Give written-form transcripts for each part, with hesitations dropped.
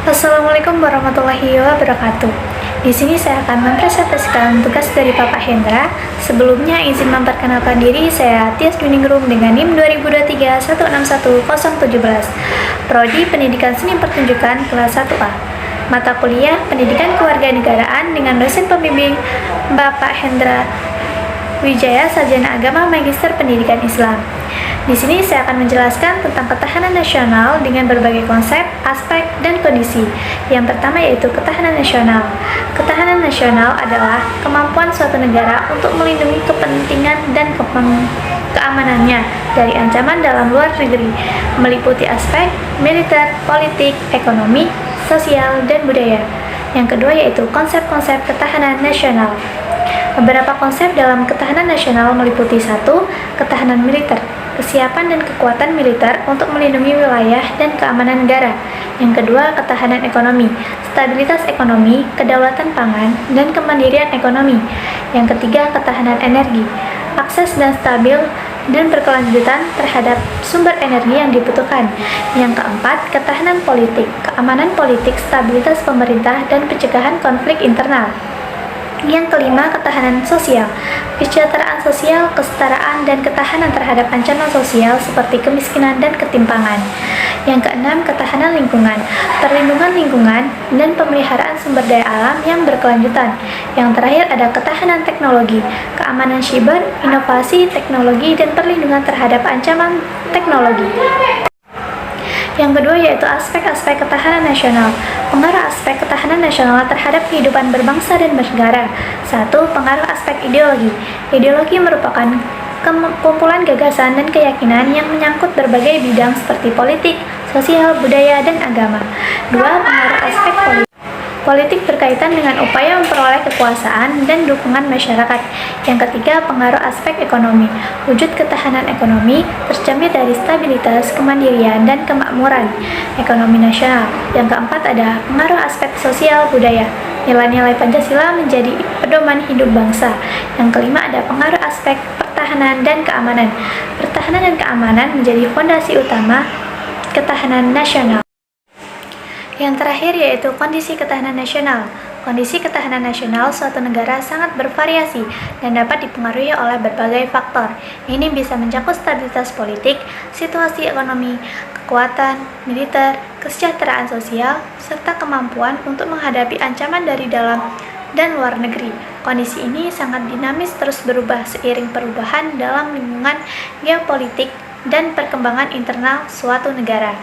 Assalamualaikum warahmatullahi wabarakatuh. Di sini saya akan mempresentasikan tugas dari Bapak Hendra. Sebelumnya izin memperkenalkan diri, saya Tias Duningrum dengan NIM 2023161017. Prodi Pendidikan Seni Pertunjukan kelas 1A. Mata kuliah Pendidikan Kewarganegaraan dengan dosen pembimbing Bapak Hendra Wijaya, Sarjana Agama Magister Pendidikan Islam. Di sini saya akan menjelaskan tentang ketahanan nasional dengan berbagai konsep, aspek, dan kondisi. Yang pertama yaitu ketahanan nasional. Ketahanan nasional adalah kemampuan suatu negara untuk melindungi kepentingan dan keamanannya dari ancaman dalam luar negeri, meliputi aspek militer, politik, ekonomi, sosial, dan budaya. Yang kedua yaitu konsep-konsep ketahanan nasional. Beberapa konsep dalam ketahanan nasional meliputi 1. Ketahanan militer, kesiapan dan kekuatan militer untuk melindungi wilayah dan keamanan negara. Yang kedua, ketahanan ekonomi, stabilitas ekonomi, kedaulatan pangan, dan kemandirian ekonomi. Yang ketiga, ketahanan energi, akses dan stabil dan berkelanjutan terhadap sumber energi yang dibutuhkan. Yang keempat, ketahanan politik, keamanan politik, stabilitas pemerintah, dan pencegahan konflik internal. Yang kelima, ketahanan sosial, kesejahteraan sosial, kesetaraan, dan ketahanan terhadap ancaman sosial seperti kemiskinan dan ketimpangan. Yang keenam, ketahanan lingkungan, perlindungan lingkungan, dan pemeliharaan sumber daya alam yang berkelanjutan. Yang terakhir ada ketahanan teknologi, keamanan siber, inovasi teknologi, dan perlindungan terhadap ancaman teknologi. Yang kedua yaitu aspek-aspek ketahanan nasional. Pengaruh aspek ketahanan nasional terhadap kehidupan berbangsa dan bernegara. 1. Pengaruh aspek ideologi. Ideologi merupakan kumpulan gagasan dan keyakinan yang menyangkut berbagai bidang seperti politik, sosial, budaya, dan agama. 2. Pengaruh aspek politik. Politik berkaitan dengan upaya memperoleh kekuasaan dan dukungan masyarakat. Yang ketiga, pengaruh aspek ekonomi. Wujud ketahanan ekonomi tercermin dari stabilitas, kemandirian, dan kemakmuran ekonomi nasional. Yang keempat ada pengaruh aspek sosial budaya. Nilai-nilai Pancasila menjadi pedoman hidup bangsa. Yang kelima ada pengaruh aspek pertahanan dan keamanan. Pertahanan dan keamanan menjadi fondasi utama ketahanan nasional. Yang terakhir yaitu kondisi ketahanan nasional. Kondisi ketahanan nasional suatu negara sangat bervariasi dan dapat dipengaruhi oleh berbagai faktor. Ini bisa mencakup stabilitas politik, situasi ekonomi, kekuatan militer, kesejahteraan sosial, serta kemampuan untuk menghadapi ancaman dari dalam dan luar negeri. Kondisi ini sangat dinamis, terus berubah seiring perubahan dalam lingkungan geopolitik dan perkembangan internal suatu negara.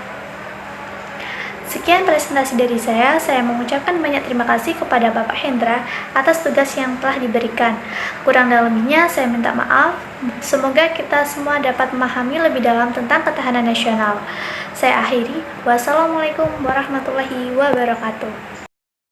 Sekian presentasi dari saya mengucapkan banyak terima kasih kepada Bapak Hendra atas tugas yang telah diberikan. Kurang dan lebihnya saya minta maaf. Semoga kita semua dapat memahami lebih dalam tentang ketahanan nasional. Saya akhiri. Wassalamualaikum warahmatullahi wabarakatuh.